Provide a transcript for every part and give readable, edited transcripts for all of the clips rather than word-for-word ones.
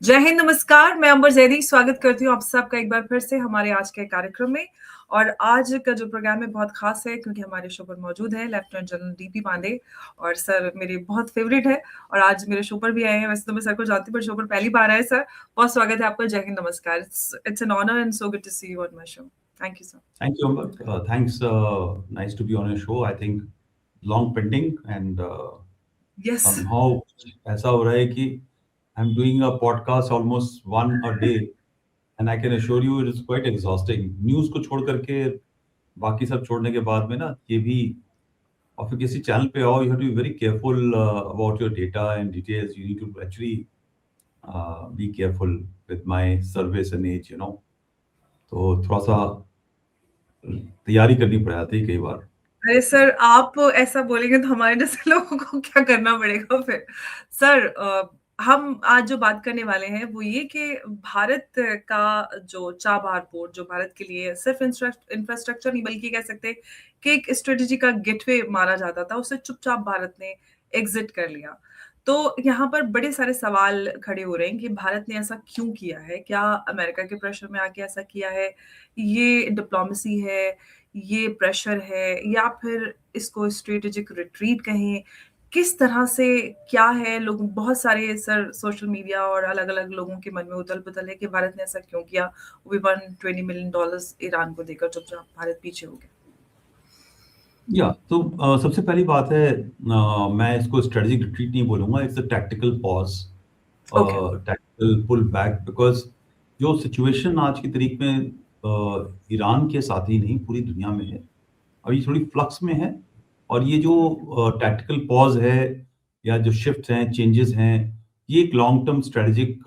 जय हिंद, नमस्कार। मैं अंबर ज़ैदी स्वागत करती हूँ आप सबका एक बार फिर से हमारे आज के कार्यक्रम में। और आज का जो प्रोग्राम है बहुत ख़ास है क्योंकि हमारे शो पर मौजूद है लेफ्टिनेंट जनरल डीपी पांडे और सर मेरे बहुत फ़ेवरेट है और आज मेरे शो पर भी आए हैं। वैसे तो मैं सर को जानती हूँ पर शो पर पहली बार आए सर। बहुत स्वागत है आपका। जय हिंद, नमस्कार। It's an honour and so good to see you on my show. Thank you sir. Thank you, Amber. Thanks. Nice to be on your show. I think long pending and yes. somehow ऐसा हो रहा है कि I'm doing a podcast almost one a day and I can assure you it is quite exhausting. News को छोड़ करके बाकी सब छोड़ने के बाद में ना ये भी और फिर किसी चैनल पे आओ you have to be very careful about your data and details. You need to actually be careful with my service and age, you know. तो थोड़ा सा तैयारी करनी पड़ जाती है कई बार. अरे सर, आप ऐसा बोलेंगे तो हमारे जैसे लोगों को क्या करना पड़ेगा फिर? सर हम आज जो बात करने वाले हैं वो ये कि भारत का जो चाबहार पोर्ट जो भारत के लिए सिर्फ इंफ्रास्ट्रक्चर नहीं बल्कि कह सकते हैं कि एक स्ट्रेटेजी का गेटवे माना जाता था, उसे चुपचाप भारत ने एग्जिट कर लिया। तो यहाँ पर बड़े सारे सवाल खड़े हो रहे हैं कि भारत ने ऐसा क्यों किया है? क्या अमेरिका के प्रेशर में आके ऐसा किया है? ये डिप्लोमेसी है, ये प्रेशर है या फिर इसको स्ट्रेटेजिक रिट्रीट कहें? किस तरह से क्या है? लोग बहुत सारे सर सोशल मीडिया और अलग-अलग लोगों के मन में उथल-पुथल है कि भारत ने ऐसा क्यों किया? वो भी $120 मिलियन ईरान को देकर चुपचाप भारत पीछे हो गया। या तो सबसे पहली बात है मैं इसको स्ट्रेटेजिक रिट्रीट नहीं बोलूंगा. It's a tactical pause, okay. Tactical pull back, because जो सिचुएशन आज की तारीख में ईरान के साथ ही नहीं पूरी दुनिया में है, अभी थोड़ी फ्लक्स में है. और ये जो टैक्टिकल पॉज है या जो शिफ्ट हैं, चेंजेस हैं, ये एक लॉन्ग टर्म स्ट्रेटेजिक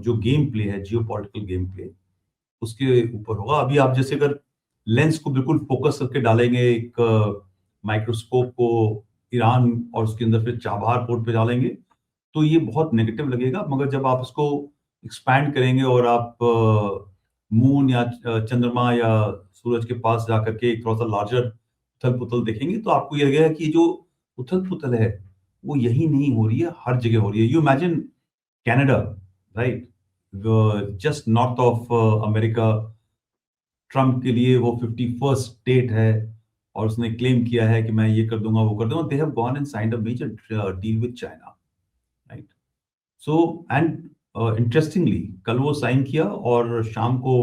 जो गेम प्ले है, जियो पॉलिटिकल गेम प्ले, उसके ऊपर होगा. अभी आप जैसे अगर लेंस को बिल्कुल फोकस करके डालेंगे एक माइक्रोस्कोप को ईरान और उसके अंदर फिर चाबहार पोर्ट पे डालेंगे तो ये बहुत नेगेटिव लगेगा. मगर जब आप इसको एक्सपैंड करेंगे और आप मून या चंद्रमा या सूरज के पास जाकर के एक थोड़ा सा लार्जर उथल पुथल देखेंगे तो आपको ये लगेगा कि जो उथल पुथल है वो यही नहीं हो रही है, हर जगह हो रही है. You imagine Canada, right, just north of America. Trump के लिए वो 51st स्टेट है और उसने क्लेम किया है कि मैं ये कर दूंगा, वो कर दूंगा. They have gone and signed a major deal with China, right. So and interestingly कल वो साइन किया और शाम को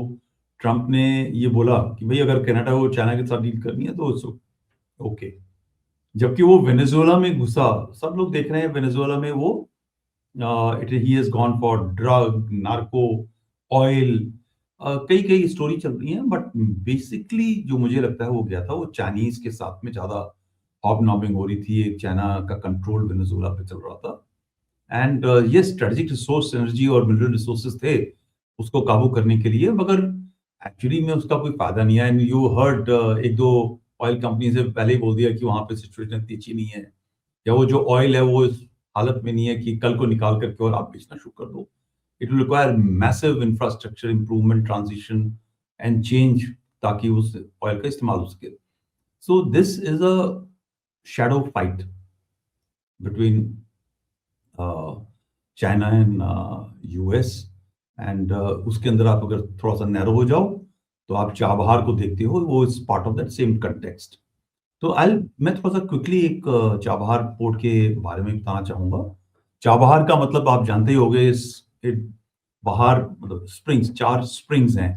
ट्रम्प ने ये बोला कि भाई अगर कनाडा को चाइना के साथ डील करनी है तो ओके. जबकि वो वेनेजुएला में घुसा, सब लोग देख रहे हैं वेनेजुएला में वो it he has gone for drug, narco, oil, कई कई स्टोरी चल रही है. बट बेसिकली जो मुझे लगता है वो गया था वो चाइनीज के साथ में ज्यादा हॉबनॉबिंग हो रही थी. एक चाइना का कंट्रोल वेनेजुएला पे चल रहा था. एंड ये स्ट्रेटेजिक रिसोर्स, एनर्जी और मिनरल रिसोर्सेज थे उसको काबू करने के लिए, मगर एक्चुअली में उसका कोई फायदा नहीं है. एंड यू हर्ड एक दो ऑयल कंपनी से पहले ही बोल दिया कि वहां पे सिचुएशन इतनी अच्छी नहीं है या वो जो ऑयल है वो इस हालत में नहीं है कि कल को निकाल करके और आप बेचना शुरू कर दो. It will require massive infrastructure improvement, transition and change ताकि उस ऑयल का इस्तेमाल हो सके. So this is a shadow fight between China and US. And उसके अंदर आप अगर थोड़ा सा नैरो हो जाओ तो आप चाबहार को देखते हो, वो is part of that same context. तो आई मैं थोड़ा सा क्विकली एक चाबहार पोर्ट के बारे में बताना चाहूंगा. चाबहार का मतलब आप जानते ही होंगे, इस बाहर मतलब स्प्रिंग्स, 4 स्प्रिंग्स हैं.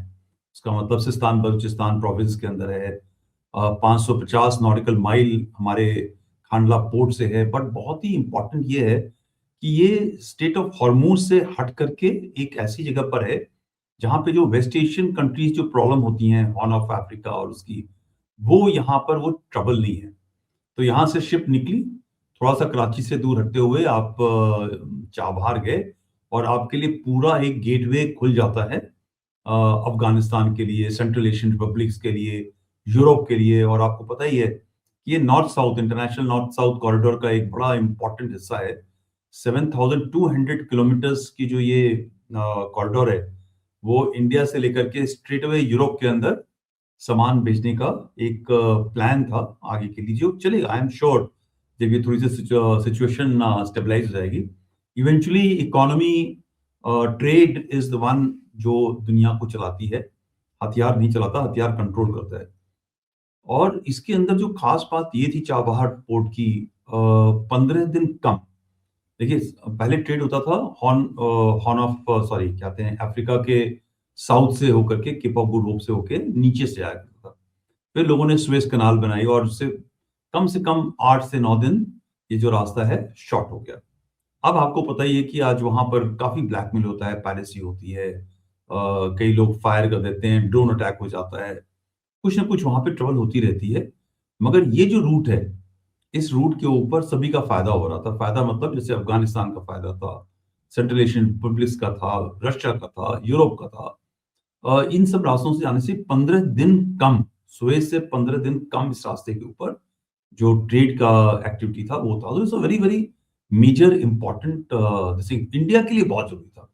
उसका मतलब सिस्तान बलूचिस्तान प्रोविंस के अंदर है. 550 नॉटिकल माइल हमारे खांडला पोर्ट से है. बट बहुत ही इंपॉर्टेंट ये है कि ये स्टेट ऑफ हॉर्मूज से हट करके एक ऐसी जगह पर है जहां पे जो वेस्ट एशियन कंट्रीज जो प्रॉब्लम होती हैं, हॉर्न ऑफ अफ्रीका और उसकी, वो यहाँ पर वो ट्रबल नहीं है. तो यहाँ से शिप निकली, थोड़ा सा कराची से दूर हटते हुए आप चाबहार गए और आपके लिए पूरा एक गेटवे खुल जाता है अफगानिस्तान के लिए, सेंट्रल एशियन रिपब्लिक्स के लिए, यूरोप के लिए. और आपको पता ही है कि ये north south, international north south corridor का एक बड़ा इंपॉर्टेंट हिस्सा है. 7,200 किलोमीटर्स की जो ये कॉरिडोर है वो इंडिया से लेकर के स्ट्रेट अवे यूरोप के अंदर सामान भेजने का एक प्लान था आगे के लिए, जो चलेगा. आई एम श्योर जब ये थोड़ी सी सिचुएशन स्टेबलाइज हो जाएगी, eventually economy trade is the one जो दुनिया को चलाती है, हथियार नहीं चलाता, हथियार कंट्रोल करता है। और इसके अंदर जो खास बात ये थी चाबहार पोर्ट की, 15 दिन कम। देखिए, पहले ट्रेड होता था हॉर्न ऑफ सॉरी क्या कहते हैं, अफ्रीका के साउथ से होकर के, केप ऑफ गुड होप से होके नीचे से आया करता था। फिर लोगों ने स्वेज कनाल बनाई और उससे कम 8 से 9 दिन ये जो रास्ता है शॉर्ट हो गया। अब आपको पता ही है कि आज वहां पर काफी ब्लैकमेल होता है, पायरेसी होती है, कई लोग फायर कर देते हैं, ड्रोन अटैक हो जाता है, कुछ ना कुछ वहां पे ट्रबल होती रहती है। मगर ये जो रूट है, इस रूट के ऊपर सभी का फायदा हो रहा था। फायदा मतलब जैसे अफगानिस्तान का फायदा था, सेंट्रल एशियन रिपब्लिक्स का था, रशिया का था, यूरोप का था। इन सब रास्तों से जाने से 15 दिन कम, सुएज से 15 दिन कम इस रास्ते के ऊपर जो ट्रेड का एक्टिविटी था वो था। तो it's a very very major important thing, India के लिए बहुत जरूरी था।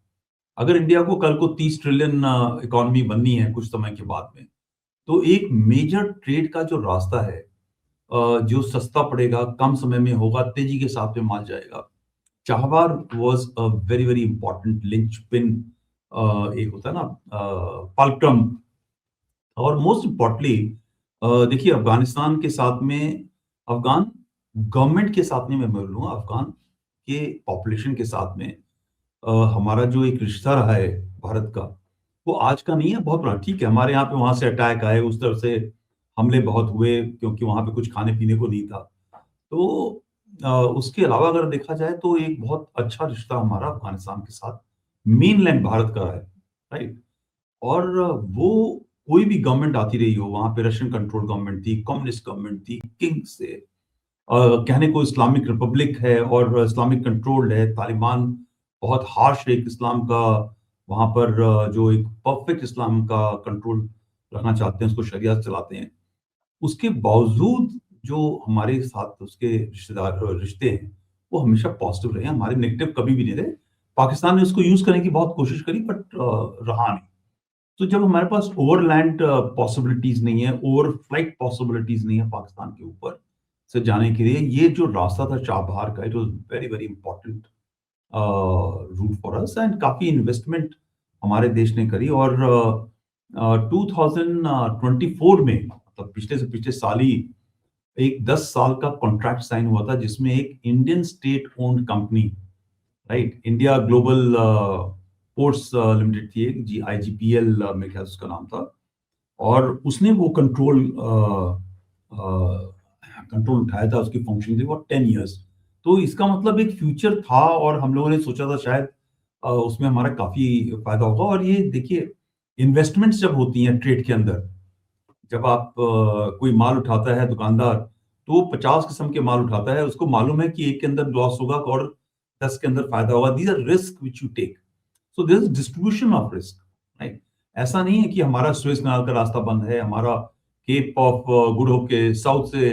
अगर इंडिया को कल को 30 ट्रिलियन इकोनॉमी बननी है कुछ समय के बाद में, तो एक मेजर ट्रेड का जो रास्ता है, जो सस्ता पड़ेगा, कम समय में होगा, तेजी के साथ में माल जाएगा। Chabahar was a very very important linchpin, एक होता है ना पल्क्रम। और मोस्ट इम्पोर्टेंटली देखिए, अफगानिस्तान के साथ में, अफगान गवर्नमेंट के साथ में मैं बोलूंगा, अफगान के पॉपुलेशन के साथ में हमारा जो एक रिश्ता रहा है भारत का, वो आज का नहीं है, बहुत पुराना। ठीक है, हमारे यहाँ पे वहां से अटैक आए, उस तरफ से हमले बहुत हुए क्योंकि वहां पे कुछ खाने पीने को नहीं था। तो उसके अलावा अगर देखा जाए तो एक बहुत अच्छा रिश्ता हमारा अफगानिस्तान के साथ मेनलैंड भारत का है, राइट। और वो कोई भी गवर्नमेंट आती रही हो, वहां पे रशियन कंट्रोल गवर्नमेंट थी, कम्युनिस्ट गवर्नमेंट थी, किंग्स थे, कहने को इस्लामिक रिपब्लिक है और इस्लामिक कंट्रोल्ड है, तालिबान बहुत हार्श एक इस्लाम का वहां पर जो एक परफेक्ट इस्लाम का कंट्रोल रखना चाहते हैं, उसको शरियत चलाते हैं। उसके बावजूद जो हमारे साथ उसके रिश्ते हैं, वो हमेशा पॉजिटिव रहे, हमारे नेगेटिव कभी भी नहीं रहे। पाकिस्तान ने उसको यूज करने की बहुत कोशिश करी, बट रहा नहीं। तो जब हमारे पास ओवरलैंड पॉसिबिलिटीज नहीं है, ओवर फ्लाइट पॉसिबिलिटीज नहीं है पाकिस्तान के ऊपर से जाने के लिए, ये जो रास्ता था चाबहार का, it was very very important route for us. And काफी इन्वेस्टमेंट हमारे देश ने करी। और 2024 में, मतलब पिछले से पिछले साल ही, एक 10 साल का कॉन्ट्रैक्ट साइन हुआ था जिसमें एक Indian state owned company, right, India global ports limited थी, एक IGPL मेरे ख्याल से उसका नाम था, और उसने वो कंट्रोल उठाया था, उसकी फंक्शन थी वो 10 इयर्स। तो इसका मतलब एक फ्यूचर था और हम लोगों ने सोचा था शायद उसमें हमारा काफी फायदा होगा। और ये देखिए, इन्वेस्टमेंट्स जब होती हैं ट्रेड के अंदर, जब आप कोई माल उठाता है दुकानदार, तो वो 50 किस्म के माल उठाता है, उसको मालूम है कि एक के अंदर लॉस होगा और 10 के अंदर फायदा होगा। These are risk which you take. So this distribution of risk, right. ऐसा नहीं है कि हमारा सुएज कनाल का रास्ता बंद है, हमारा केप ऑफ गुड होप के साउथ से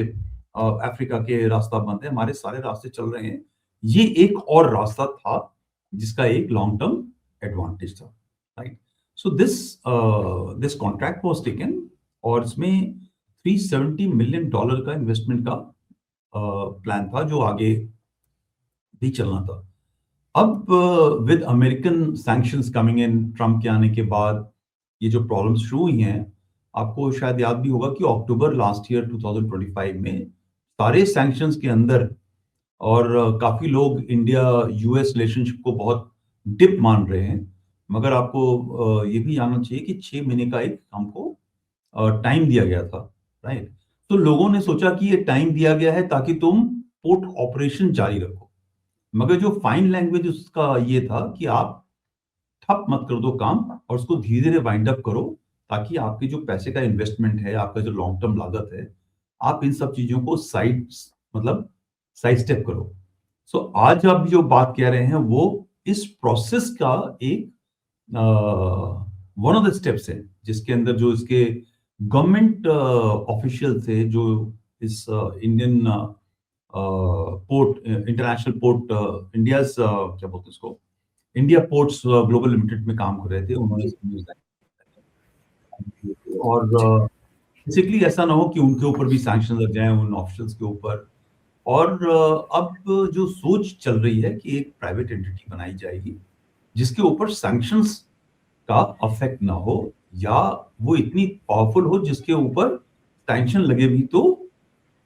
अफ्रीका के रास्ता बंद है, हमारे सारे रास्ते चल रहे हैं। ये एक और रास्ता था जिसका एक लॉन्ग टर्म एडवांटेज था, right. So this contract was taken और इसमें $370 मिलियन का इन्वेस्टमेंट का प्लान था जो आगे भी चलना था। अब with American sanctions coming in, Trump के आने के बाद ये जो प्रॉब्लम्स शुरू हुई हैं, आपको शायद याद भी होगा कि अक्टूबर लास्ट ईयर 2025 में सारे सैंक्शंस के अंदर, और काफी लोग इंडिया US रिलेशनशिप को बहुत डिप मान रहे हैं, मगर आपको ये भी जानना चाहिए कि 6 महीने का एक हमको टाइम दिया गया था, राइट। तो लोगों ने सोचा कि ये टाइम दिया गया है ताकि तुम पोर्ट ऑपरेशन जारी रखो, मगर जो फाइन लैंग्वेज उसका ये था कि आप ठप मत कर दो काम और उसको धीरे धीरे वाइंड अप करो, ताकि आपके जो पैसे का इन्वेस्टमेंट है, आपका जो लॉन्ग टर्म लागत है, आप इन सब चीजों को मतलब साइड स्टेप करो। सो आज आप जो बात कह रहे हैं वो इस प्रोसेस का एक वन ऑफ द स्टेप्स है, जिसके अंदर जो इसके गवर्नमेंट ऑफिशियल थे, जो इस Indian port, international port, India क्या बोलते हैं उसको, इंडिया पोर्ट्स ग्लोबल लिमिटेड में काम कर रहे थे, उन्होंने इसको और बेसिकली ऐसा ना हो कि उनके ऊपर भी सैंक्शन लग जाएं, उन ऑफिशियल्स के ऊपर। और अब जो सोच चल रही है कि एक प्राइवेट एंटिटी बनाई जाएगी जिसके ऊपर सैंक्शंस का अफेक्ट ना हो, या वो इतनी पावरफुल हो जिसके ऊपर सैंक्शन लगे भी तो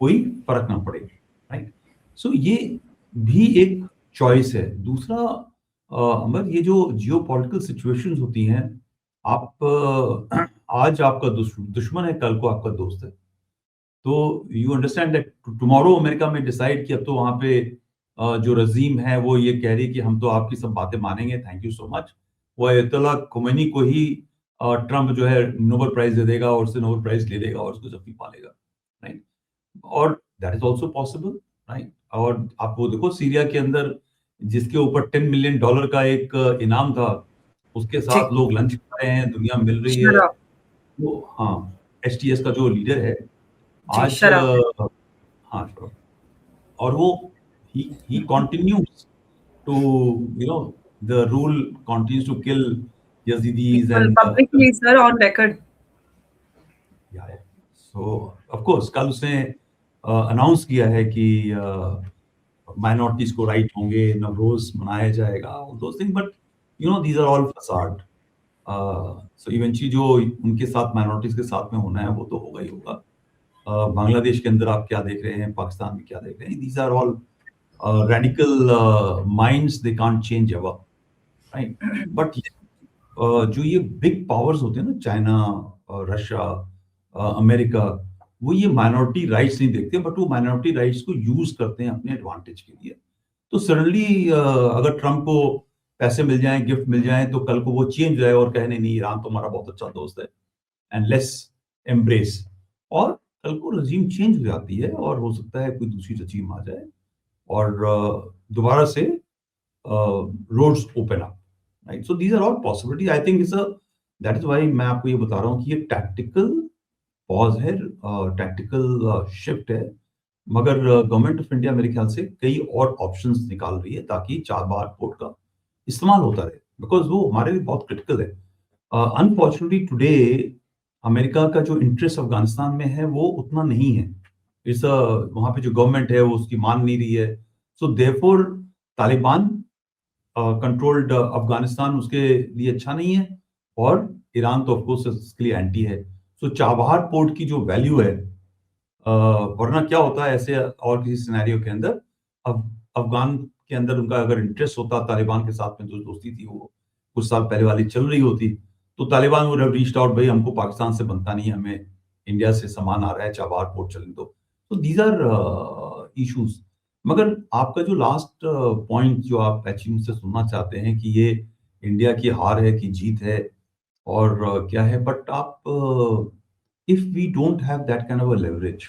कोई फर्क ना पड़े, राइट? सो ये भी एक चॉइस है। दूसरा, अमर, ये जो जियोपॉलिटिकल सिचुएशंस होती हैं, आप आज आपका दुश्मन है, कल को आपका दोस्त है। तो you understand that tomorrow America में डिसाइड कि अब तो वहां पे जो रजीम है वो ये कह रही है कि हम तो आपकी सब बातें मानेंगे, थैंक यू सो मच। वो अयतुल्ला खुमैनी को ही ट्रम्प जो है नोबेल प्राइज दे देगा और उससे नोबेल प्राइज ले लेगा और उसको जफ्ती पा लेगा, राइट? और that is also possible, right? और आप वो देखो, सीरिया के अंदर जिसके ऊपर $10 मिलियन का एक इनाम था, उसके जी, साथ लोग लंच कर रहे हैं, दुनिया मिल रही है। शराब। वो, हाँ, एचटीएस का जो लीडर है जी, आज, शराब। हाँ, sure. और वो he continues to, you know, the rule continues to kill Yazidis बिल्कुल, and publicly sir, on record. yeah, yeah. So of course कल उसने अनाउंस किया है कि माइनॉरिटीज को राइट होंगे, नवरोज मनाया जाएगा, all those things, but you know these are all facade. So eventually जो उनके साथ माइनॉरिटीज के साथ में होना है वो तो होगा ही होगा। बांग्लादेश के अंदर आप क्या देख रहे हैं, पाकिस्तान में क्या देख रहे हैं, these are all radical minds, they can't change ever, right? But जो ये बिग पावर्स होते हैं ना, चाइना, रशिया, अमेरिका, वो ये माइनॉरिटी राइट्स नहीं देखते, बट वो माइनॉरिटी राइट्स को यूज करते हैं अपने एडवांटेज के लिए। तो सडनली अगर ट्रम्प को पैसे मिल जाएं, गिफ्ट मिल जाएं, तो कल को वो चेंज हो जाए और कहे नहीं नहीं, ईरान तो हमारा बहुत अच्छा दोस्त है एंड लेस एम्ब्रेस, और कल को रजीम चेंज हो जाती है और हो सकता है कोई दूसरी रजीम आ जाए और दोबारा से roads open up, right? So these are all possibility, I think it's a, that is why मैं आपको ये बता रहा हूँ कि ये टैक्टिकल पॉज है, टैक्टिकल शिफ्ट है। मगर गवर्नमेंट ऑफ इंडिया मेरे ख्याल से कई और ऑप्शंस निकाल रही है ताकि चाबहार पोर्ट का इस्तेमाल होता रहे, बिकॉज वो हमारे लिए बहुत क्रिटिकल है। अनफॉर्चुनेटली टुडे अमेरिका का जो इंटरेस्ट अफगानिस्तान में है वो उतना नहीं है। इस वहां पे जो गवर्नमेंट है वो उसकी मान नहीं रही है। So therefore Taliban controlled Afghanistan उसके लिए अच्छा नहीं है, और ईरान तो ऑफकोर्स इसके लिए एंटी है। सो चाबहार पोर्ट की जो वैल्यू है, वरना क्या होता है ऐसे और किसी सिनेरियो के अंदर, अब अफगान के अंदर उनका अगर इंटरेस्ट होता, तालिबान के साथ में जो दोस्ती थी वो कुछ साल पहले वाली चल रही होती, तो Taliban would have reached out, भाई हमको पाकिस्तान से बनता नहीं है, हमें इंडिया से सामान आ रहा है, चाबहार पोर्ट चलने दो। तो दीज आर इश्यूज। मगर आपका जो लास्ट पॉइंट जो आप एक्चुअली मुझसे सुनना चाहते हैं कि ये इंडिया की हार है कि जीत है और क्या है, बट आप if we don't have that kind of a leverage,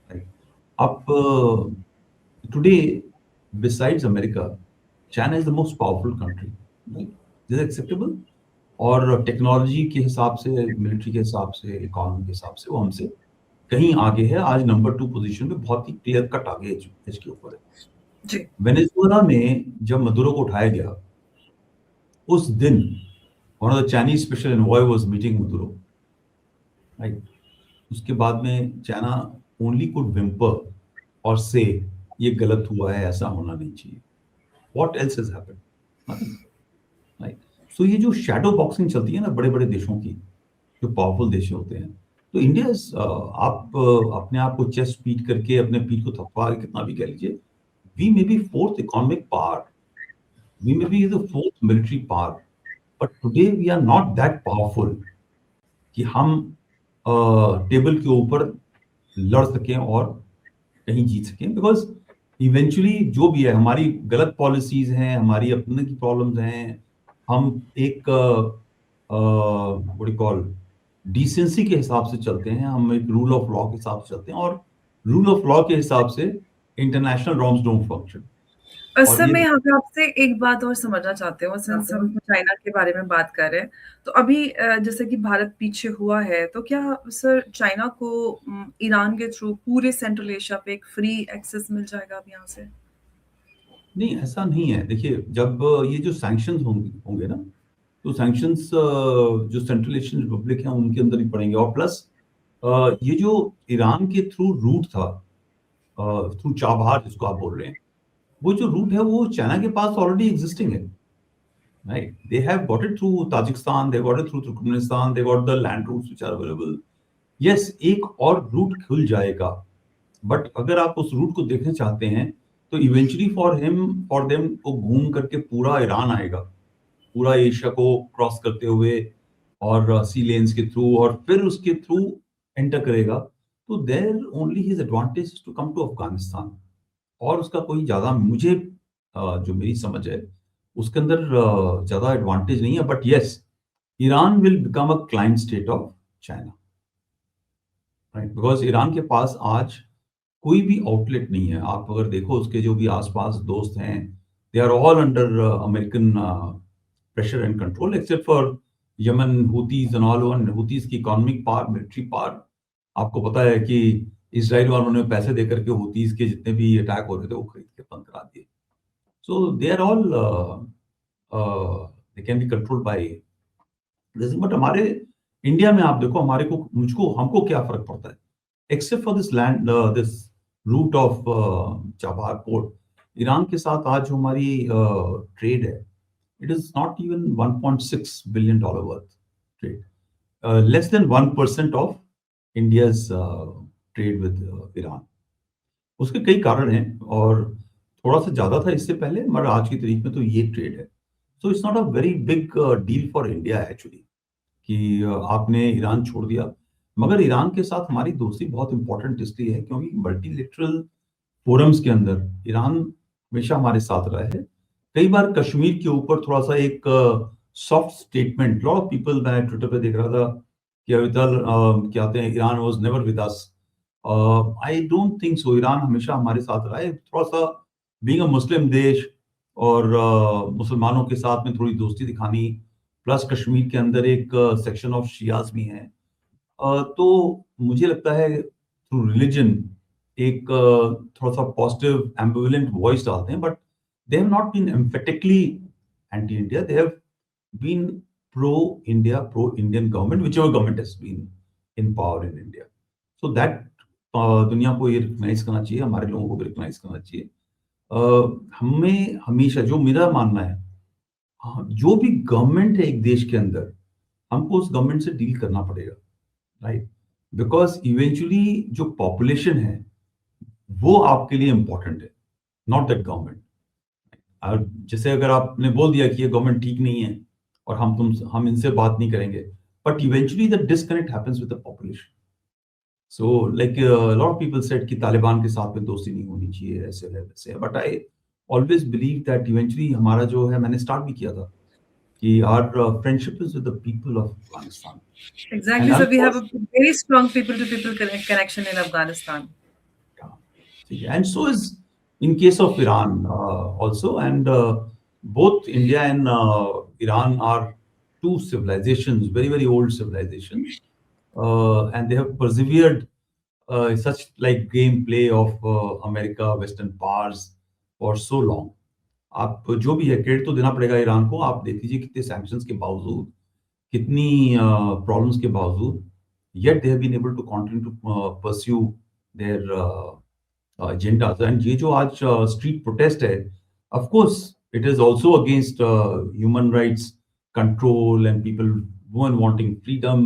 right? Up today, besides America, China is the most powerful country, right? Is it acceptable? और टेक्नोलॉजी के हिसाब से, मिलिट्री के हिसाब से, इकोनॉमी के हिसाब से वो हमसे कहीं आगे है। आज नंबर 2 पोजीशन पे बहुत ही क्लियर कट आगे इसके ऊपर है। जी, वेनेजुएला में जब मदुरो को उठाया गया, उस दिन one of the Chinese special envoy was meeting Maduro, right? उसके बाद में चाइना ओनली कुड विम्पर और से ये गलत हुआ है, ऐसा होना नहीं चाहिए। What else has happened? Nothing, right? So ये जो शैडो बॉक्सिंग चलती है ना बड़े बड़े देशों की, जो पावरफुल देश होते हैं, तो इंडिया आप अपने आप को चेस्ट पीट करके अपने पीठ को थपका के कितना भी कह लीजिए, we may be fourth economic power, we may be the fourth military power, but today we are not that powerful कि हम टेबल के ऊपर लड़ सकें और कहीं जीत सकें। बिकॉज इवेंचुअली जो भी है, हमारी गलत पॉलिसीज हैं, हमारी अपने की प्रॉब्लम्स हैं, हम एक व्हाट कॉल डिसेंसी के हिसाब से चलते हैं, हम एक रूल ऑफ लॉ के हिसाब से चलते हैं, और रूल ऑफ लॉ के हिसाब से इंटरनेशनल नॉर्म्स डोंट फंक्शन। और सर ये मैं यहाँ पे आपसे एक बात और समझना चाहती हूँ, सिंस हम चाइना के बारे में बात कर रहे हैं, तो अभी जैसे कि भारत पीछे हुआ है, तो क्या सर चाइना को ईरान के थ्रू पूरे सेंट्रल एशिया पे एक फ्री एक्सेस मिल जाएगा अब यहाँ से? नहीं, ऐसा नहीं है। देखिए, जब ये जो सैंक्शंस होंगे होंगे ना, तो सैंक्शंस जो सेंट्रल एशियन रिपब्लिक है उनके अंदर ही पड़ेंगे, और प्लस ये जो ईरान के थ्रू रूट था, थ्रू चाबहार जिसको आप बोल रहे हैं, वो जो रूट है वो चाइना के पास ऑलरेडी एग्जिस्टिंग है। right? They have got it through Tajikistan, they got it through Turkmenistan, they got the land routes which are available. Yes, एक और रूट खुल जाएगा, बट अगर आप उस रूट को देखना चाहते हैं तो इवेंचुअली फॉर देम वो घूम करके पूरा ईरान आएगा, पूरा एशिया को क्रॉस करते हुए और सी लेन्स के थ्रू और फिर उसके थ्रू एंटर करेगा। तो there only his advantage to come to Afghanistan, और उसका कोई ज्यादा मुझे जो मेरी समझ है उसके अंदर ज्यादा एडवांटेज नहीं है। But yes, Iran will become a client state of China, right? Because Iran के पास आज कोई भी आउटलेट नहीं है। आप अगर देखो उसके जो भी आसपास दोस्त हैं, they are all under American pressure and control except for Yemen Houthis and all. One Houthis की इकोनॉमिक पावर, मिलिट्री पावर, आपको पता है कि इजराइल वालों ने पैसे दे करके हुतीज के जितने भी अटैक हो रहे थे वो खरीद के बंद करा दिए। So they are all they can be controlled by this. But हमारे इंडिया में आप देखो, हमारे को मुझको हमको क्या फर्क पड़ता है except for this land, this route of Chabahar port. Iran के साथ आज जो हमारी ट्रेड है, it is not even 1.6 billion dollar worth trade, less than 1% of India's trade with Iran. उसके कई कारण हैं और थोड़ा सा ज्यादा था इससे पहले, मगर आज की तारीख में तो ये ट्रेड है। So it's not a very big deal for India actually कि आपने ईरान छोड़ दिया। मगर ईरान के साथ हमारी दोस्ती बहुत इंपॉर्टेंट इसलिए है क्योंकि मल्टीलेटरल फोरम्स के अंदर ईरान हमेशा हमारे साथ रहा है। कई बार कश्मीर के ऊपर थोड़ा सा एक soft statement, lot of people, मैं ट्विटर पे देख रहा था कि अवितल क्या कहते हैं, Iran was never with us. I don't think so. Iran हमेशा हमारे साथ रहा है। थोड़ा सा बीइंग अ मुस्लिम देश और मुसलमानों के साथ में थोड़ी दोस्ती दिखानी, प्लस कश्मीर के अंदर एक सेक्शन ऑफ शियाज भी हैं, तो मुझे लगता है थ्रू रिलीजन एक थोड़ा सा पॉजिटिव एम्बिवेलेंट वॉइस डालते हैं। But they have not been emphatically anti India, they have been pro India, pro Indian government, whichever government has been in power in India. So that दुनिया को ये recognise करना चाहिए, हमारे लोगों को भी रिकग्नाइज करना चाहिए। हमें हमेशा, जो मेरा मानना है, हाँ, जो भी गवर्नमेंट है एक देश के अंदर, हमको उस गवर्नमेंट से डील करना पड़ेगा, राइट? बिकॉज इवेंचुअली जो पॉपुलेशन है वो आपके लिए इंपॉर्टेंट है, नॉट दैट गवर्नमेंट। और जैसे अगर आपने बोल दिया कि ये गवर्नमेंट ठीक नहीं है और हम इनसे बात नहीं करेंगे, but eventually the disconnect happens with the population. So like lot of people said कि तालिबान के साथ में दोस्ती नहीं होनी चाहिए, ऐसे है वैसे है। But I always believe that eventually हमारा जो है, मैंने स्टार्ट भी किया था कि our friendship is with the people of Afghanistan. Exactly. So we have a very strong people-to-people connection in Afghanistan. And so is in case of Iran also. And both India and Iran are two civilizations, very, very old civilizations. And they have persevered such like gameplay of America, Western powers for so long. आप जो भी है credit तो देना पड़ेगा Iran को। आप देख लीजिए कितने सैंक्शंस के बावजूद, कितनी प्रॉब्लम्स के बावजूद, yet they have been able to continue to pursue their agenda. And ये जो आज स्ट्रीट प्रोटेस्ट है, of course it is also against human rights control and people women wanting freedom,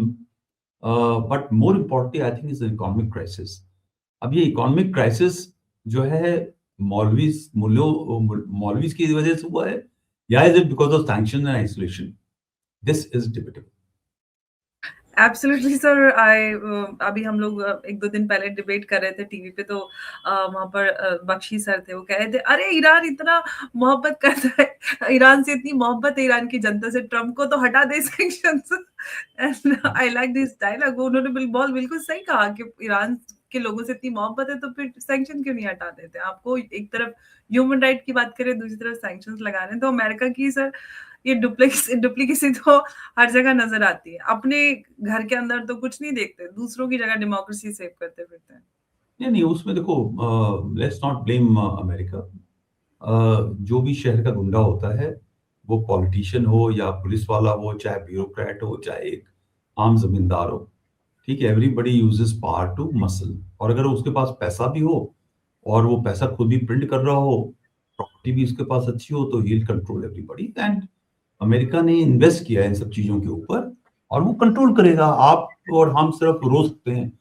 but more importantly I think is economic crisis. अब ये economic crisis जो है मौलवीज की वजह से हुआ है, या is it because of sanction and isolation? This is debatable. Absolutely sir. अभी हम लोग 1-2 दिन पहले डिबेट कर रहे थे टीवी पे, तो वहां पर बख्शी सर थे, वो कह रहे थे अरे ईरान इतना मोहब्बत करता है, ईरान से इतनी मोहब्बत है ईरान की जनता से, ट्रम्प को तो हटा दे sanctions. And I like this dialogue. उन्होंने बिल्कुल सही कहा कि ईरान के लोगों से इतनी मोहब्बत है तो फिर सैंक्शन क्यों नहीं हटा देते? आपको एक तरफ ह्यूमन राइट की बात करें, दूसरी तरफ सैंक्शंस लगा रहे हैं। तो अमेरिका की सर ये डुप्लीकेसी तो हर जगह नजर आती है। अपने घर के अंदर तो कुछ नहीं देखते, दूसरों की जगह डेमोक्रेसी सेव करते फिरते हैं। नहीं, उसमें देखो, लेट्स नॉट ब्लेम अमेरिका। जो भी शहर का गुंडा होता है, वो पॉलिटिशियन हो या पुलिस वाला हो, चाहे ब्यूरोक्रेट हो, चाहे एक आम जमींदार हो, ठीक है, everybody uses power to muscle. और अगर उसके पास पैसा भी हो और वो पैसा खुद भी प्रिंट कर रहा हो, प्रॉपर्टी भी उसके पास अच्छी हो, तो he will control everybody. And America ने इन्वेस्ट किया है इन सब चीजों के ऊपर, और वो कंट्रोल करेगा। आप और हम सिर्फ रो सकते हैं।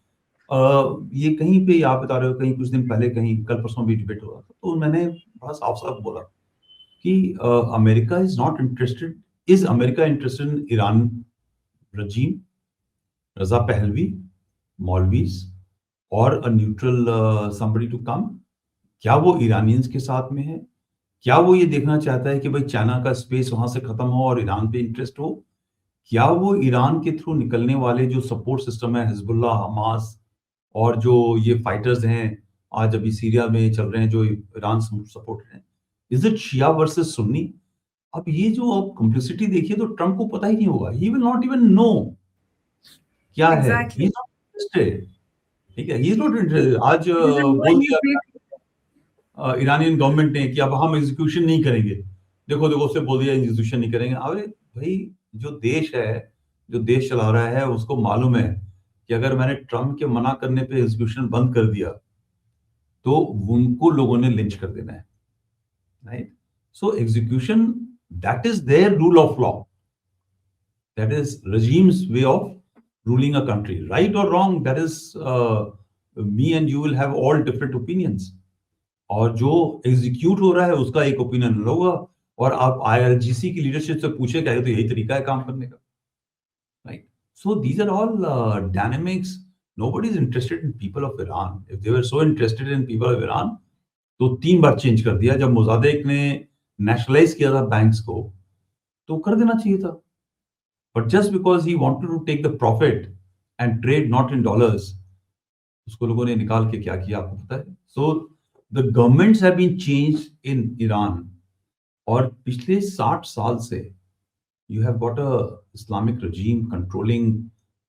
ये कहीं पे आप बता रहे हो, कहीं कुछ दिन पहले, कहीं कल परसों भी डिबेट हुआ था, तो मैंने बड़ा साफ साफ बोला कि America is not interested, is America interested in Iran regime, Reza Pahlavi, मौलवीज और a neutral somebody to come? क्या वो ईरानियंस के साथ में है? क्या वो ये देखना चाहता है कि भाई चाइना का स्पेस वहां से खत्म हो और ईरान पे इंटरेस्ट हो? क्या वो ईरान के थ्रू निकलने वाले जो सपोर्ट सिस्टम है, हिजबुल्लाह, हमास और जो ये फाइटर्स हैं आज अभी सीरिया में चल रहे हैं, जो ईरान सपोर्ट हैं, is it Shia versus Sunni? अब ये जो आप कॉम्प्लिसिटी देखिए, तो ट्रम्प को पता ही नहीं होगा, he will not even know क्या है, ही एग्ज़ैक्टली। Is not interested. ठीक है, ही इज नॉट इंटरेस्टेड। आज रीज़न वो बोल ही दिया प्ले ईरानियन गवर्नमेंट ने कि अब हम एग्जीक्यूशन नहीं करेंगे। देखो देखो, उससे बोल दिया एग्जीक्यूशन नहीं करेंगे। अरे भाई, जो देश है, जो देश चला रहा है, उसको मालूम है कि अगर मैंने ट्रम्प के मना करने पे एग्जीक्यूशन बंद कर दिया तो उनको लोगों ने लिंच कर देना है, right? So execution, that is their rule of law, that is regime's way of ruling a country, right or wrong, that is me and you will have all different opinions, और जो execute हो रहा है उसका एक opinion होगा, और आप आईआरजीसी की लीडरशिप से पूछे क्या, तो यही तरीका है काम करने का, right? So these are all dynamics. Nobody is interested in people of Iran. If they were so interested in people of Iran, तो 3 बार चेंज कर दिया। जब मोजादेक ने नेशनलाइज किया था बैंक्स को, तो कर देना चाहिए था, but just because he wanted to take the profit and trade not in dollars, उसको लोगों ने निकाल के क्या किया आपको पता है? So the governments have been change in Iran, और पिछले 60 साल से you have got a Islamic regime controlling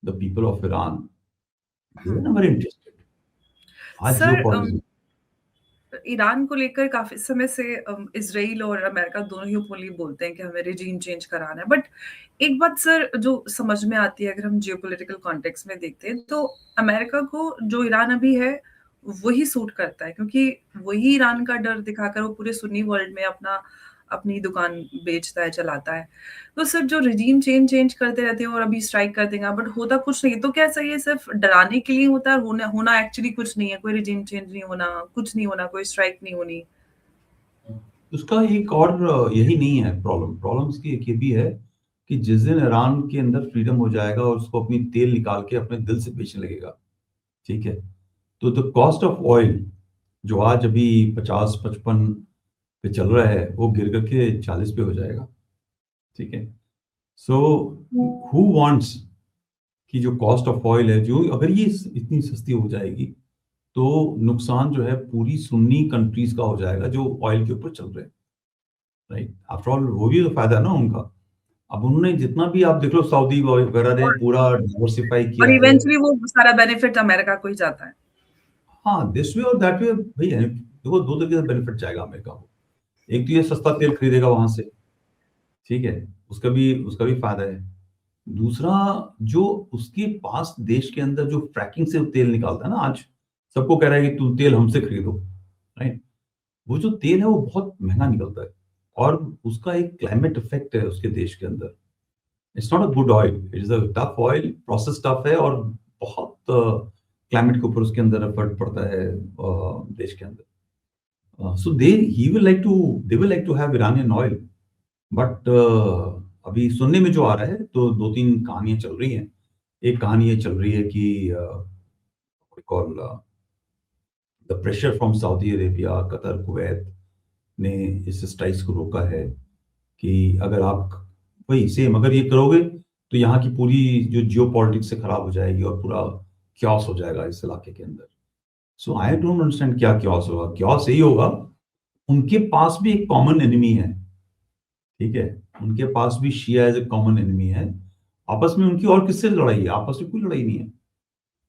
the people of Iran. They were hmm. never interested. आज सर जियोपॉलिटिक्स। ईरान को लेकर काफ़ी समय से इज़राइल और अमेरिका दोनों ही ओपनली बोलते हैं कि हमें रेजीम चेंज कराना है। बट एक बात सर जो समझ में आती है अगर हम जियोपॉलिटिकल कॉन्टेक्स्ट में देखते हैं, तो अमेरिका को जो ईरान अभी है, वही सूट करता है क्योंकि वही ईरान का डर दिखाकर वो पूरे सुन्नी वर्ल्ड में अपनी दुकान बेचता है, चलाता है। तो सर जो रेजीम चेंज करते रहते हैं और अभी स्ट्राइक कर देंगे, बट होता कुछ नहीं है। तो क्या सर ये सिर्फ डराने के लिए होता है, होना होना एक्चुअली कुछ नहीं है, कोई रेजीम चेंज नहीं होना, कुछ नहीं होना, कोई स्ट्राइक नहीं होनी? उसका एक और यही नहीं है प्रॉब्लम। प्रॉब्लम इसकी एक ये भी है कि जिस दिन ईरान के अंदर फ्रीडम हो जाएगा और उसको अपनी तेल निकाल के अपने दिल से बेचने लगेगा, ठीक है, तो द कॉस्ट ऑफ ऑयल जो आज अभी 50-55 पे चल रहा है, वो गिर करके 40 पे हो जाएगा, ठीक है। सो हु वांट्स कि जो कॉस्ट ऑफ ऑयल है, जो अगर ये इतनी सस्ती हो जाएगी, तो नुकसान जो है पूरी सुन्नी कंट्रीज का हो जाएगा जो ऑयल के ऊपर चल रहे हैं, राइट? आफ्टर ऑल वो भी तो फायदा है ना उनका। अब उन्होंने जितना भी, आप देख लो, सऊदी वगैरह ने और पूरा डाइवर्सिफाई और किया है। इवेंचुअली वो सारा बेनिफिट अमेरिका को ही जाता है। हाँ, दिस वे और दैट वे भैया, देखो, दो तरीके से बेनिफिट जाएगा अमेरिका को। एक तो ये सस्ता तेल खरीदेगा वहां से, ठीक है, उसका भी फायदा है। दूसरा, जो उसके पास देश के अंदर जो फ्रैकिंग से तेल निकालता है ना, आज सबको कह रहा है कि तुम तेल हमसे खरीदो, राइट? वो जो तेल है वो बहुत महंगा निकलता है, और उसका एक क्लाइमेट इफेक्ट है उसके देश के अंदर। It's not a good oil, it is a tough oil, process tough है, और बहुत क्लाइमेट के ऊपर उसके अंदर एफर्ट पड़ता है देश के अंदर। So they will like to have Iranian oil, but अभी सुनने में जो आ रहा है, तो 2-3 कहानियां चल रही हैं। एक कहानी ये चल रही है कि call the pressure from Saudi Arabia, Qatar, Kuwait ने इस स्ट्राइक्स को रोका है कि अगर आप वही सेम अगर ये करोगे, तो यहाँ की पूरी जो जियो पॉलिटिक्स से खराब हो जाएगी और पूरा क्योस हो जाएगा इस इलाके के अंदर। सो आई डोंट अंडरस्टैंड क्या क्योस होगा। क्योस यही होगा, उनके पास भी एक कॉमन एनिमी है, ठीक है, उनके पास भी शिया एज ए कॉमन एनिमी है। आपस में उनकी और किससे लड़ाई है? आपस में कोई लड़ाई नहीं है।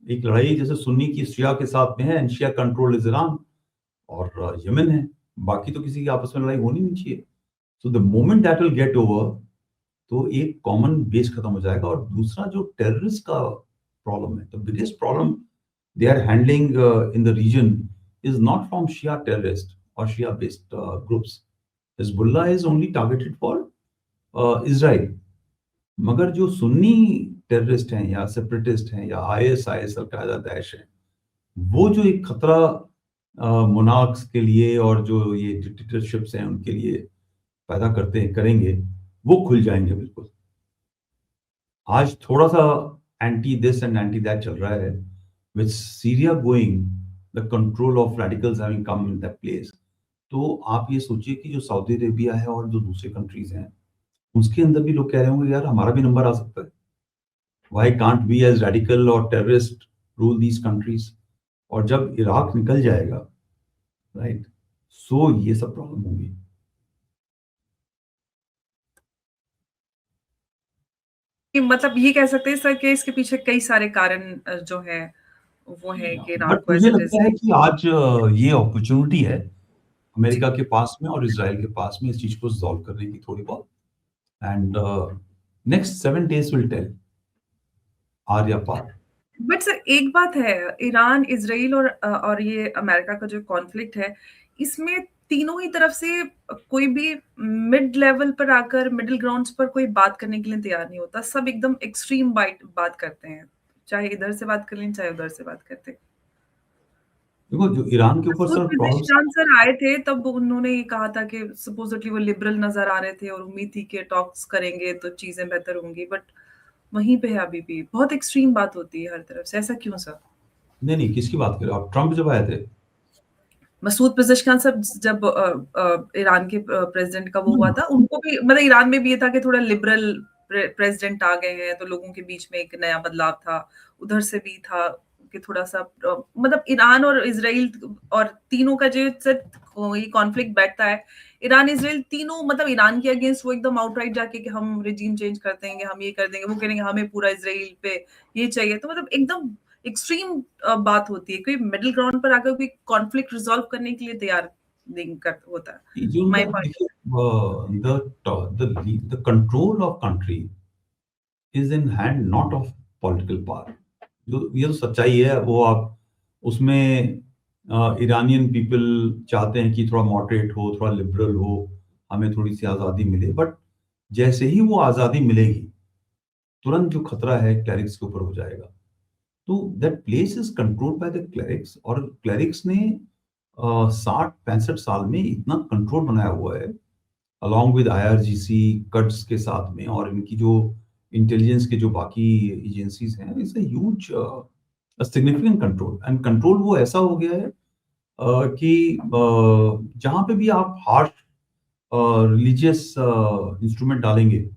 एक लड़ाई जैसे सुन्नी की शिया के साथ में है, and Shia control is Iran और यमन है। बाकी तो किसी की आपस में लड़ाई होनी नहीं चाहिए। So the moment that will get over, तो एक कॉमन बेस खत्म हो जाएगा। और दूसरा जो टेररिस्ट का प्रॉब्लम है, the biggest problem they are handling in the region is not from Shia terrorists or Shia based groups. Hezbollah is only targeted for Israel. मगर जो सुन्नी टेररिस्ट हैं या सेपरेटिस्ट हैं या आईएसआईएस, अलकायदा, दैश है, वो जो एक खतरा मोनार्क्स के लिए और जो ये डिक्टेटरशिप्स हैं उनके लिए पैदा करते हैं, करेंगे, वो खुल जाएंगे बिल्कुल। आज थोड़ा सा anti this and anti that चल रहा है, with Syria going, the control of radicals having come in that place. तो आप ये सोचिए कि जो सऊदी अरेबिया है और जो दूसरे कंट्रीज हैं, उसके अंदर भी लोग कह रहे होंगे, यार हमारा भी नंबर आ सकता है। Why can't we as radical or terrorist rule these countries? और जब इराक निकल जाएगा, राइट, सो ये सब प्रॉब्लम होंगी। कि मतलब ये कह सकते हैं सर कि इसके पीछे कई सारे कारण जो है वो है कि बट इरान को मुझे एज इट इज। लगता है कि आज ये अपॉर्चुनिटी है जी। अमेरिका के पास में और इजराइल के पास में इस चीज को सॉल्व करने की थोड़ी बहुत। And next 7 days will tell, आर या पार। बट सर एक बात है, ईरान, इजराइल और ये अमेरिका का जो कॉन्फ्लिक्ट है, इसमें तीनों ही तरफ से कोई भी मिड लेवल पर आकर मिडिल ग्राउंड्स पर कोई बात करने के लिए तैयार नहीं होता। सब एकदम एक्सट्रीम बात करते हैं, चाहे इधर से बात कर लें चाहे उधर से बात करते हैं। देखो, जो ईरान के ऊपर Masoud sir problems, Pezeshkian sir आए थे तब उन्होंने ये कहा था कि सपोज़िटली वो लिबरल नज़र आ रहे थे और उम्मीद थी कि टॉक्स करेंगे तो चीज़ें बेहतर होंगी, बट वहीं पे है अभी भी। बहुत एक्सट्रीम बात होती है हर तरफ से, ऐसा क्यों सर? नहीं नहीं, किसकी बात कर रहे हो आप? ट्रम्प जब आए थे? मसूद पेज़ेश्कियान साहब जब ईरान के प्रेज़िडेंट का वो हुआ था, उनको भी मतलब ईरान में भी ये था कि थोड़ा लिबरल प्रेज़िडेंट आ गए हैं, तो लोगों के बीच में एक नया बदलाव था। उधर से भी था कि थोड़ा-सा मतलब ईरान और इज़राइल और तीनों का जो स ये कॉन्फ्लिक्ट बैठता है, ईरान, इज़राइल तीनों मतलब ईरान के अगेंस्ट वो एकदम आउटराइट जाके कि हम रेजिम चेंज कर देंगे, हम ये कर देंगे, वो कह रहे हैं हमें पूरा इज़राइल पे ये चाहिए। तो मतलब एकदम एक्सट्रीम बात होती है। कोई मिडल ग्राउंड पर आकर कोई कॉन्फ्लिक्ट रिज़ॉल्व करने के लिए तैयार नहीं कर होता है। जो माय उनका, पॉइंट। देखिए, the control of country is in hand not of political power. जो ये तो सच्चाई है, वो आप उसमें ईरानियन पीपल चाहते हैं कि थोड़ा मॉडरेट हो, थोड़ा लिबरल हो, हमें थोड़ी सी आज़ादी मिले। बट जैसे ही वो आज़ादी मिलेगी, तुरंत जो खतरा है क्लरिक्स के ऊपर हो जाएगा। तो that place is controlled by the clerics, और क्लरिक्स ने 60-65 साल में इतना कंट्रोल बनाया हुआ है, अलॉन्ग विद आईआरजीसी, कट्स के साथ में, और इनकी जो इंटेलिजेंस के जो बाकी एजेंसीज हैं, it's a huge significant control. And control वो ऐसा हो गया है कि जहां पे भी आप हार्श रिलीजियस इंस्ट्रूमेंट डालेंगे,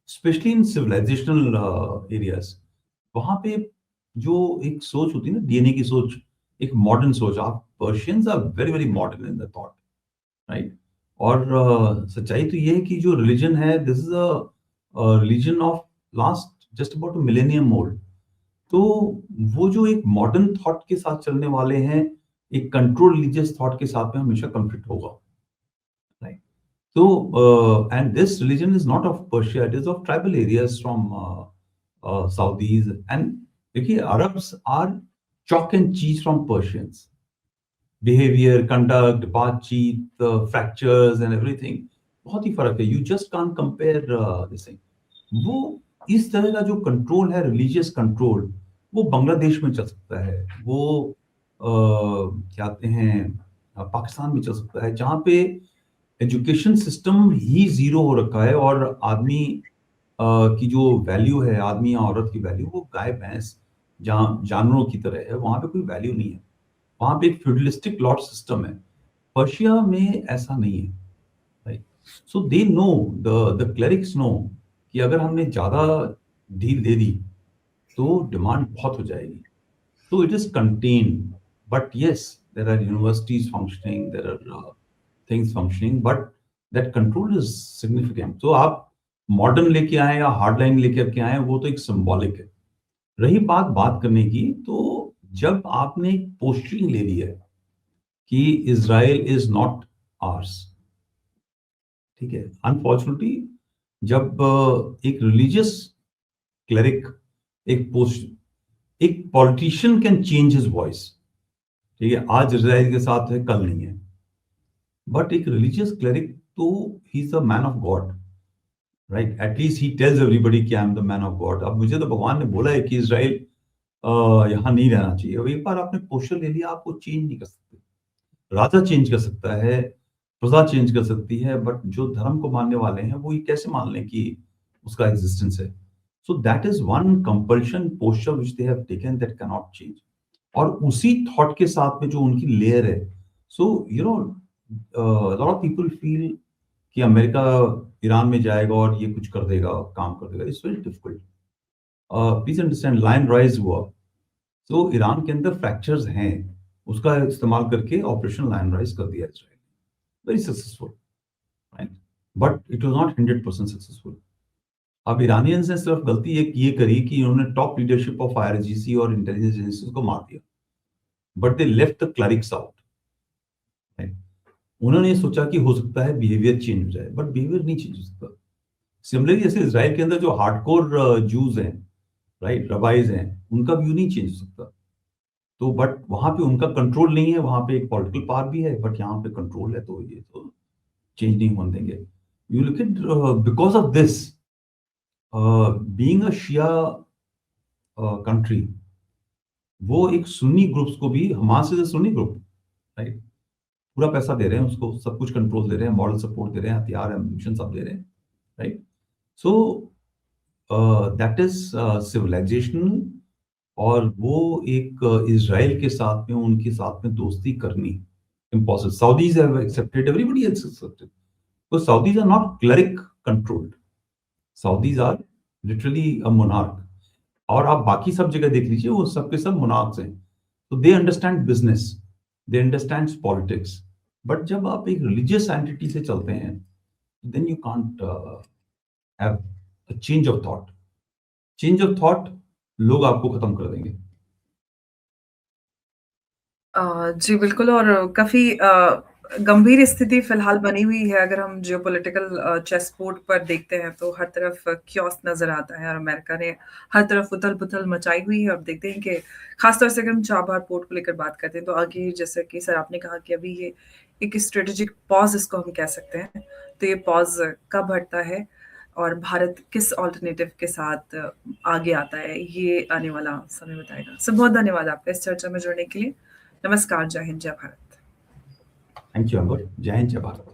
स्पेशली इन सिविलाइजेशनल एरियाज, वहां पे जो एक सोच होती है ना, डीएनए की सोच, एक मॉडर्न सोच, आप Persians are very very modern in the thought, right. और सच्चाई तो ये है कि जो रिलीजन है, this is a religion of last just about millennium old. तो वो जो एक मॉडर्न थॉट के साथ चलने वाले हैं, एक कंट्रोल रिलीजियस थॉट के साथ में हमेशा कॉन्फ्लिक्ट होगा, right. So, and this religion is not of Persia, it is of tribal areas from Saudis. And देखिए, Arabs are chalk and cheese from Persians. Behavior, conduct, बातचीत, fractures and everything, बहुत ही फर्क है। You just can't compare this thing. वो इस तरह का जो कंट्रोल है, रिलीजियस कंट्रोल, वो बांग्लादेश में चल सकता है, वो क्या कहते हैं, पाकिस्तान में चल सकता है, जहाँ पे एजुकेशन सिस्टम ही जीरो हो रखा है, और आदमी की जो वैल्यू है, आदमी या औरत की वैल्यू, वो गाय भैंस जहाँ जानवरों की तरह है, वहां पे कोई वैल्यू नहीं है। वहां पे एक फ्यूडलिस्टिक लॉट सिस्टम है। पर्शिया में ऐसा नहीं है, right. So they know, the clerics know कि अगर हमने ज्यादा ढील दे दी तो डिमांड बहुत हो जाएगी। So it is contained, but yes, there are universities functioning, there are things functioning, but that control is significant. So आप मॉडर्न लेके आए या हार्ड लाइन लेकर के आए, वो तो एक सिंबॉलिक है। रही बात करने की, तो जब आपने एक पोस्टरिंग ले ली है कि इजराइल इज नॉट आर्स, ठीक है, अनफॉर्चुनेटली जब एक रिलीजियस क्लेरिक, एक पोस्ट, एक politician can change his voice, ठीक है, आज इजराइल के साथ है, कल नहीं है। बट एक रिलीजियस क्लेरिक, तो he is a man of God, right, at least he tells everybody कि I am the man of God. अब मुझे तो भगवान ने बोला है कि इज़राइल यहाँ नहीं रहना चाहिए। अब एक बार आपने पोस्टर ले लिया, आपको चेंज नहीं कर सकते। राजा चेंज कर सकता है, प्रजा चेंज कर सकती है, बट जो धर्म को मानने वाले हैं वो ये कैसे मान लें कि उसका एग्जिस्टेंस है। So that is one compulsion posture which they have taken that can not change. और उसी थॉट के साथ में जो उनकी लेयर है, so you know lot of people feel कि अमेरिका ईरान में जाएगा और ये कुछ कर देगा, काम कर देगा। It's very difficult. Please understand, line rise हुआ तो ईरान के अंदर फ्रैक्चर्स हैं, उसका इस्तेमाल करके ऑपरेशन लायन राइज कर दिया Israel, very successful, right, but it was not 100% successful. अब ईरानियंस ने सिर्फ गलती एक ये करी कि उन्होंने टॉप लीडरशिप ऑफ आईआरजीसी और इंटेलिजेंस एजेंसीज को मार दिया, but they left the clerics out, right. उन्होंने ये सोचा कि हो सकता है बिहेवियर चेंज हो जाए, बट बिहेवियर नहीं चेंज हो सकता। सिमिलरली जैसे इसराइल के अंदर जो हार्डकोर जूज हैं, राइट, रबाइज हैं, उनका व्यू नहीं चेंज हो सकता। तो बट वहां पे उनका कंट्रोल नहीं है, वहां पे एक पॉलिटिकल पावर भी है, बट यहाँ पे कंट्रोल है, तो ये तो चेंज नहीं होने देंगे। You look it, because of this, being a Shia country, वो एक सुन्नी ग्रुप्स को भी, Hamas is a Sunni group, right, पूरा पैसा दे रहे हैं उसको, सब कुछ कंट्रोल दे रहे हैं, मॉरल सपोर्ट दे रहे हैं, हथियार एम्यूनिशन सब दे रहे हैं, right. So that is civilisational. और वो एक इज़राइल के साथ में, उनके साथ में दोस्ती करनी impossible. Saudis have accepted, everybody has accepted, because Saudis are not cleric controlled, Saudis are literally a monarch. और आप बाकी सब जगह देख लीजिए, वो सब के सब मोनार्क्स हैं। तो they understand business, they understand politics. But जब आप एक रिलीजियस एंटिटी से चलते हैं, then you can't have a change of thought. Change of thought लोग आपको खत्म कर देंगे। जी बिल्कुल। और काफ़ी गंभीर स्थिति फ़िलहाल बनी हुई है। अगर हम जियोपॉलिटिकल चेस बोर्ड पर देखते हैं तो हर तरफ कियोस्क नज़र आता है और अमेरिका ने हर तरफ उथल-पुथल मचाई हुई है। अब देखते हैं कि ख़ास तौर से अगर हम चाबहार पोर्ट को लेकर बात करते हैं तो आगे, जैसे कि सर आपने कहा कि अभी ये एक स्ट्रेटेजिक पॉज़ इसको हम कह सकते हैं। तो ये पॉज़ कब हटता है और भारत किस अल्टरनेटिव के साथ आगे आता है, ये आने वाला समय बताएगा। सर बहुत धन्यवाद आपका इस चर्चा में जुड़ने के लिए। नमस्कार, जय हिंद, जय भारत। थैंक यू अमर, जय हिंद, जय भारत।